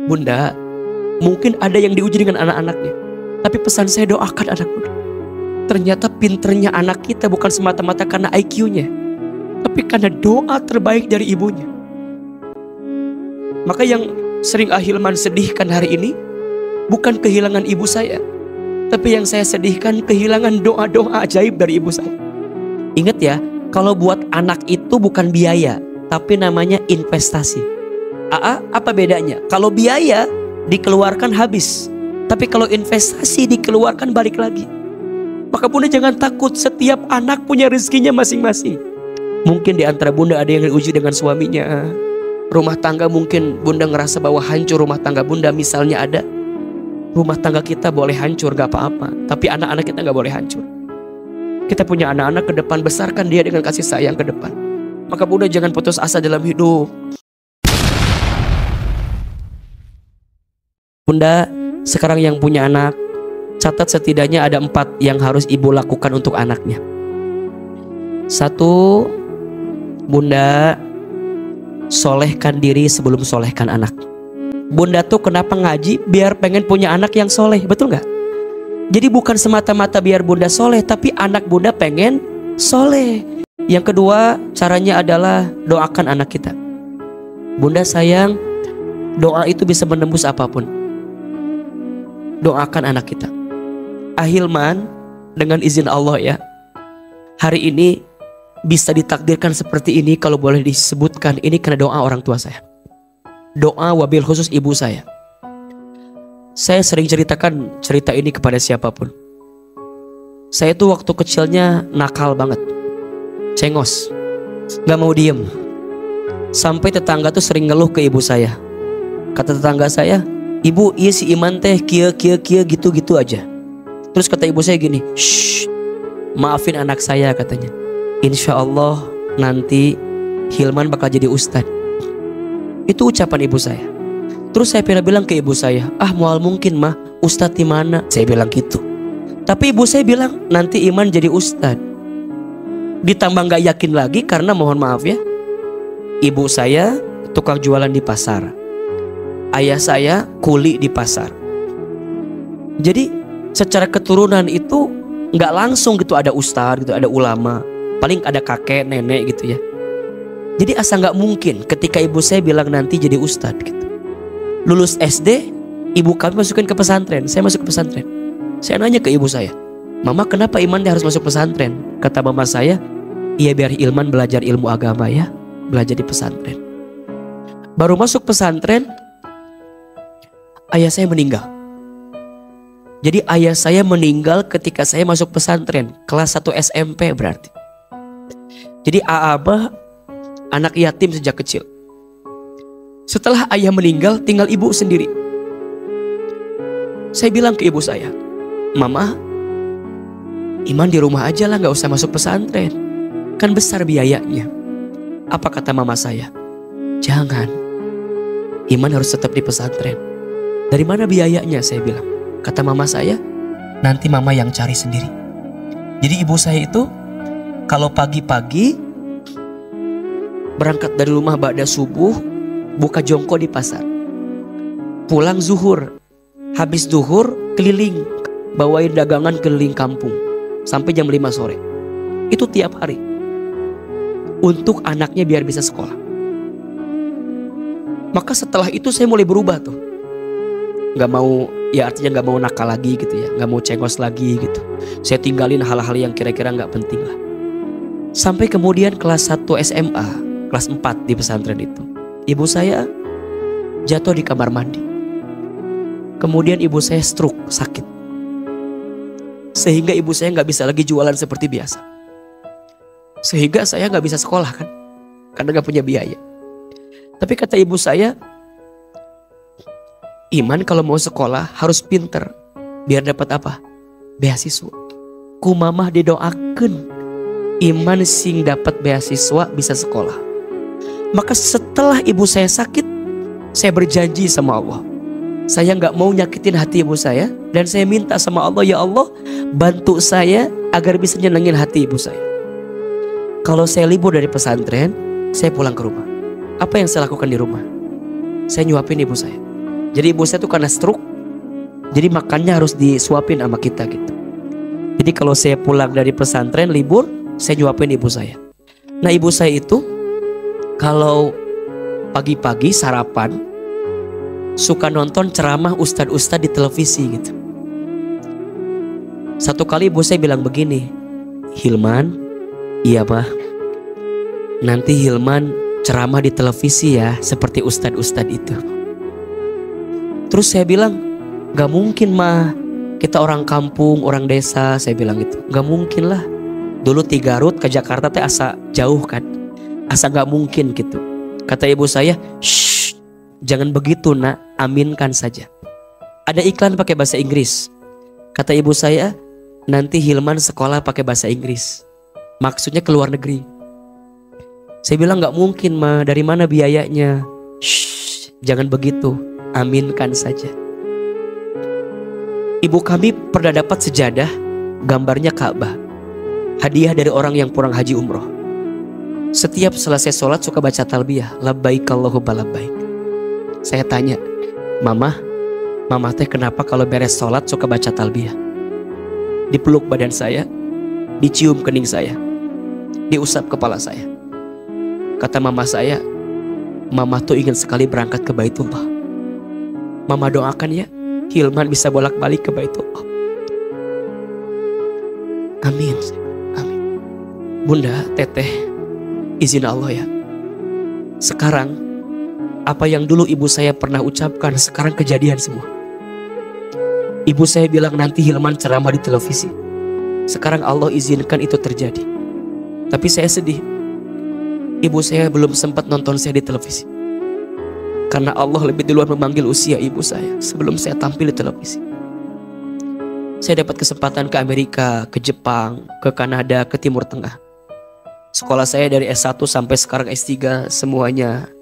Bunda, mungkin ada yang diuji dengan anak-anaknya, tapi pesan saya, doakan anak Bunda. Ternyata pinternya anak kita bukan semata-mata karena IQ-nya, tapi karena doa terbaik dari ibunya. Maka yang sering Ahilman sedihkan hari ini bukan kehilangan ibu saya, tapi yang saya sedihkan kehilangan doa-doa ajaib dari ibu saya. Ingat ya, kalau buat anak itu bukan biaya, tapi namanya investasi. Apa bedanya? Kalau biaya dikeluarkan habis, tapi kalau investasi dikeluarkan balik lagi. Maka Bunda jangan takut, setiap anak punya rezekinya masing-masing. Mungkin di antara Bunda ada yang diuji dengan suaminya. Rumah tangga mungkin Bunda ngerasa bahwa hancur rumah tangga Bunda. Misalnya ada, rumah tangga kita boleh hancur gak apa-apa, tapi anak-anak kita gak boleh hancur. Kita punya anak-anak, ke depan besarkan dia dengan kasih sayang ke depan. Maka Bunda jangan putus asa dalam hidup. Bunda sekarang yang punya anak, catat setidaknya ada 4 yang harus ibu lakukan untuk anaknya. 1, Bunda solehkan diri sebelum solehkan anak. Bunda tuh kenapa ngaji? Biar pengen punya anak yang soleh, betul gak? Jadi bukan semata-mata biar Bunda soleh, tapi anak Bunda pengen soleh. Yang kedua, caranya adalah doakan anak kita. Bunda sayang, doa itu bisa menembus apapun. Doakan anak kita. Ahilman, dengan izin Allah ya, hari ini bisa ditakdirkan seperti ini. Kalau boleh disebutkan, ini karena doa orang tua saya. Doa wabil khusus ibu saya. Saya sering ceritakan cerita ini kepada siapapun. Saya tuh waktu kecilnya nakal banget, cengos, gak mau diem. Sampai tetangga tuh sering ngeluh ke ibu saya. Kata tetangga saya, ibu, iya si Iman teh kia gitu aja. Terus kata ibu saya gini, shh, maafin anak saya katanya. Insya Allah nanti Hilman bakal jadi ustadz. Itu ucapan ibu saya. Terus saya bilang ke ibu saya, mual mungkin mah, ustadz di mana? Saya bilang gitu. Tapi ibu saya bilang nanti Iman jadi ustadz. Ditambah gak yakin lagi karena mohon maaf ya, ibu saya tukang jualan di pasar, ayah saya kuli di pasar. Jadi secara keturunan itu gak langsung gitu ada ustadz gitu, ada ulama. Paling ada kakek, nenek gitu ya. Jadi asa gak mungkin ketika ibu saya bilang nanti jadi ustadz gitu. Lulus SD, ibu kami masukin ke pesantren. Saya masuk ke pesantren. Saya nanya ke ibu saya, Mama kenapa Iman dia harus masuk pesantren? Kata mama saya, iya biar Ilman belajar ilmu agama ya, belajar di pesantren. Baru masuk pesantren, ayah saya meninggal. Jadi ayah saya meninggal ketika saya masuk pesantren, kelas 1 SMP berarti. Jadi Abah anak yatim sejak kecil. Setelah ayah meninggal, tinggal ibu sendiri. Saya bilang ke ibu saya, Mama, Iman di rumah aja lah, gak usah masuk pesantren, kan besar biayanya. Apa kata mama saya? Jangan, Iman harus tetap di pesantren. Dari mana biayanya? Saya bilang. Kata mama saya, nanti mama yang cari sendiri. Jadi ibu saya itu kalau pagi-pagi berangkat dari rumah ba'da subuh, buka jongko di pasar, pulang zuhur, habis zuhur keliling, bawain dagangan keliling kampung sampai jam 5 sore. Itu tiap hari untuk anaknya biar bisa sekolah. Maka setelah itu saya mulai berubah tuh, gak mau, ya artinya gak mau nakal lagi gitu ya, gak mau cengos lagi gitu. Saya tinggalin hal-hal yang kira-kira gak penting lah. Sampai kemudian kelas 1 SMA, kelas 4 di pesantren itu, ibu saya jatuh di kamar mandi. Kemudian ibu saya stroke, sakit. Sehingga ibu saya gak bisa lagi jualan seperti biasa. Sehingga saya gak bisa sekolah kan, karena gak punya biaya. Tapi kata ibu saya, Iman kalau mau sekolah harus pinter, biar dapat apa? Beasiswa. Ku mamah didoakan Iman sing dapat beasiswa bisa sekolah. Maka setelah ibu saya sakit, saya berjanji sama Allah, saya gak mau nyakitin hati ibu saya. Dan saya minta sama Allah, ya Allah bantu saya agar bisa nyenengin hati ibu saya. Kalau saya libur dari pesantren, saya pulang ke rumah. Apa yang saya lakukan di rumah? Saya nyuapin ibu saya. Jadi ibu saya tuh karena stroke, jadi makannya harus disuapin sama kita gitu. Jadi kalau saya pulang dari pesantren libur, saya nyuapin ibu saya. Nah ibu saya itu kalau pagi-pagi sarapan suka nonton ceramah ustadz-ustadz di televisi gitu. Satu kali ibu saya bilang begini, Hilman, iya mah, nanti Hilman ceramah di televisi ya seperti ustadz-ustadz itu. Terus saya bilang, gak mungkin mah, kita orang kampung, orang desa, saya bilang gitu. Gak mungkin lah. Dulu di Garut ke Jakarta teh asa jauh kan, asa gak mungkin gitu. Kata ibu saya, shh, jangan begitu nak, aminkan saja. Ada iklan pakai bahasa Inggris. Kata ibu saya, nanti Hilman sekolah pakai bahasa Inggris. Maksudnya ke luar negeri. Saya bilang gak mungkin mah, dari mana biayanya? Shh, jangan begitu, aminkan saja. Ibu kami pernah dapat sejadah, gambarnya Ka'bah. Hadiah dari orang yang pulang haji umroh. Setiap selesai sholat suka baca talbiyah, labbaik Allahumma labbaik. Saya tanya, Mama teh kenapa kalau beres sholat suka baca talbiyah? Dipeluk badan saya, dicium kening saya, diusap kepala saya. Kata mama saya, Mama tuh ingin sekali berangkat ke Baitullah. Mama doakan ya, Hilman bisa bolak-balik ke Baitullah. Amin. Amin. Bunda, teteh, izin Allah ya. Sekarang, apa yang dulu ibu saya pernah ucapkan, sekarang kejadian semua. Ibu saya bilang nanti Hilman ceramah di televisi. Sekarang Allah izinkan itu terjadi. Tapi saya sedih. Ibu saya belum sempat nonton saya di televisi. Karena Allah lebih duluan memanggil usia ibu saya sebelum saya tampil di televisi. Saya dapat kesempatan ke Amerika, ke Jepang, ke Kanada, ke Timur Tengah. Sekolah saya dari S1 sampai sekarang S3 semuanya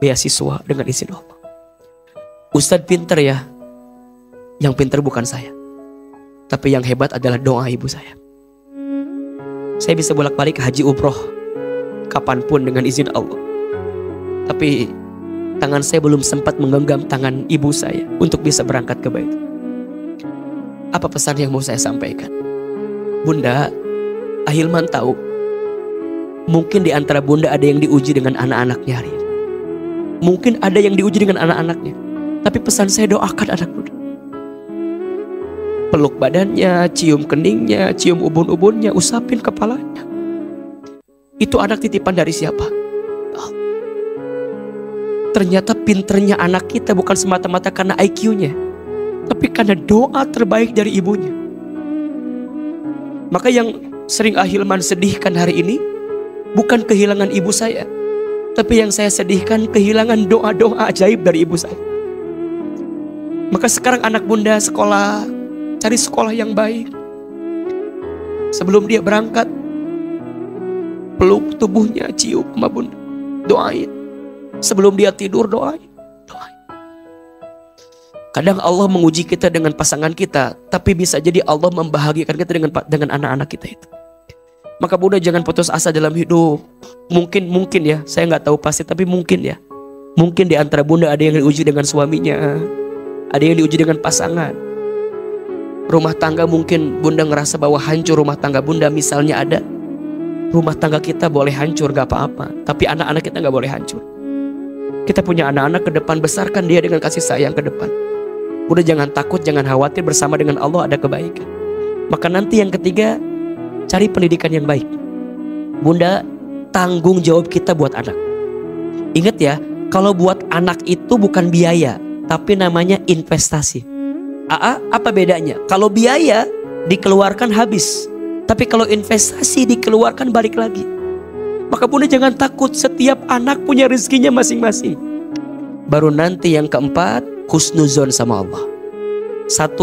beasiswa dengan izin Allah. Ustadz pinter ya. Yang pinter bukan saya, tapi yang hebat adalah doa ibu saya. Saya bisa bolak-balik haji umroh kapanpun dengan izin Allah. Tapi tangan saya belum sempat menggenggam tangan ibu saya untuk bisa berangkat ke Bait. Apa pesan yang mau saya sampaikan? Bunda, Ahilman tahu, mungkin di antara bunda ada yang diuji dengan anak-anaknya hari ini. Mungkin ada yang diuji dengan anak-anaknya. Tapi pesan saya, doakan anak bunda. Peluk badannya, cium keningnya, cium ubun-ubunnya, usapin kepalanya. Itu anak titipan dari siapa? Ternyata pinternya anak kita bukan semata-mata karena IQ-nya, tapi karena doa terbaik dari ibunya. Maka yang sering Ahilman sedihkan hari ini bukan kehilangan ibu saya, tapi yang saya sedihkan kehilangan doa-doa ajaib dari ibu saya. Maka sekarang anak bunda sekolah, cari sekolah yang baik. Sebelum dia berangkat, peluk tubuhnya, cium sama bunda, doain. Sebelum dia tidur, doain. Kadang Allah menguji kita dengan pasangan kita, tapi bisa jadi Allah membahagiakan kita dengan anak-anak kita itu. Maka bunda jangan putus asa dalam hidup. Mungkin ya, saya nggak tahu pasti, tapi mungkin ya. Mungkin di antara bunda ada yang diuji dengan suaminya, ada yang diuji dengan pasangan. Rumah tangga mungkin bunda ngerasa bahwa hancur rumah tangga bunda, misalnya ada. Rumah tangga kita boleh hancur gak apa-apa, tapi anak-anak kita gak boleh hancur. Kita punya anak-anak, ke depan besarkan dia dengan kasih sayang ke depan. Bunda jangan takut, jangan khawatir, bersama dengan Allah ada kebaikan. Maka nanti yang ketiga, cari pendidikan yang baik. Bunda, tanggung jawab kita buat anak. Ingat ya, kalau buat anak itu bukan biaya, tapi namanya investasi. Apa bedanya? Kalau biaya dikeluarkan habis, tapi kalau investasi dikeluarkan balik lagi. Maka bunda jangan takut, setiap anak punya rezekinya masing-masing. Baru nanti yang keempat, husnuzon sama Allah. 1,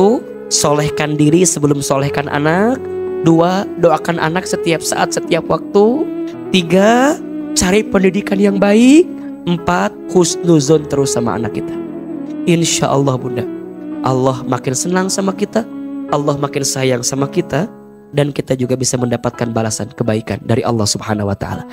solehkan diri sebelum solehkan anak. 2, doakan anak setiap saat, setiap waktu. 3, cari pendidikan yang baik. 4, husnuzon terus sama anak kita. Insya Allah bunda, Allah makin senang sama kita, Allah makin sayang sama kita, dan kita juga bisa mendapatkan balasan kebaikan dari Allah Subhanahu wa Ta'ala.